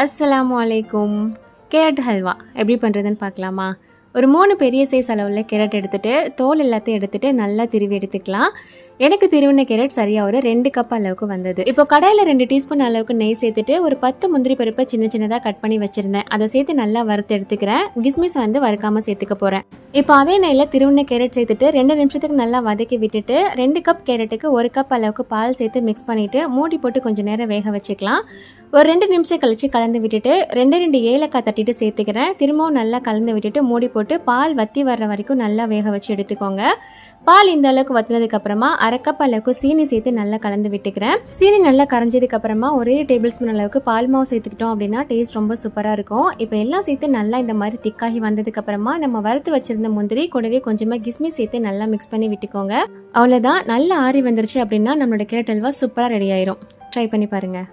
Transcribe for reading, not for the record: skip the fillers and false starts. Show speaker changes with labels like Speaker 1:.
Speaker 1: அஸ்ஸலாமு அலைக்கும். கேரட் ஹல்வா எப்படி பண்ணுறதுன்னு பார்க்கலாமா? ஒரு 3 பெரிய சைஸ் அளவில் கேரட் எடுத்துகிட்டு தோல் எல்லாத்தையும் எடுத்துகிட்டு நல்லா திருவி எடுத்துக்கலாம். எனக்கு திருவின கேரட் சரியாக ஒரு 2 கப் அளவுக்கு வந்தது. இப்போ கடாயில் 2 டீஸ்பூன் அளவுக்கு நெய் சேர்த்துட்டு ஒரு 10 முந்திரி பருப்பை சின்ன சின்னதாக கட் பண்ணி வச்சுருந்தேன். அதை சேர்த்து நல்லா வறுத்து எடுத்துக்கிறேன். கிஸ்மிஸ் வந்து வறுக்காமல் சேர்த்துக்க போகிறேன். இப்போ அதே நெய்யில் திருவின கேரட் சேர்த்துட்டு 2 நிமிஷத்துக்கு நல்லா வதக்கி விட்டுட்டு 2 கப் கேரட்டுக்கு 1 கப் அளவுக்கு பால் சேர்த்து மிக்ஸ் பண்ணிவிட்டு மூடி போட்டு கொஞ்சம் நேரம் வேக வச்சுக்கலாம். ஒரு 2 நிமிஷம் கழித்து கலந்து விட்டுட்டு 2 ஏலக்காய் தட்டிட்டு சேர்த்துக்கிறேன். திரும்பவும் நல்லா கலந்து விட்டுட்டு மூடி போட்டு பால் வற்றி வர்ற வரைக்கும் நல்லா வேக வச்சு எடுத்துக்கோங்க. பால் இந்த அளவுக்கு வற்றினதுக்கு அப்புறமா 1/2 கப் அளவுக்கு சீனி சேர்த்து நல்லா கலந்து விட்டுக்கிறேன். சீனி நல்லா கரைஞ்சதுக்கு அப்புறமா 1 டேபிள் ஸ்பூன் அளவுக்கு பால் மாவு சேர்த்துக்கிட்டோம் அப்படின்னா டேஸ்ட் ரொம்ப சூப்பராக இருக்கும். இப்போ எல்லாம் சேர்த்து நல்லா இந்த மாதிரி திக்காகி வந்ததுக்கு அப்புறமா நம்ம வறுத்து வச்சிருந்த முந்திரி கூடவே கொஞ்சமாக கிஸ்மிஸ் சேர்த்து நல்லா மிக்ஸ் பண்ணி விட்டுக்கோங்க. அவ்வளோதான், நல்லா ஆறி வந்துருச்சு அப்படின்னா நம்மளோட கேரட் ஹல்வா சூப்பராக ரெடி ஆயிரும். ட்ரை பண்ணி பாருங்கள்.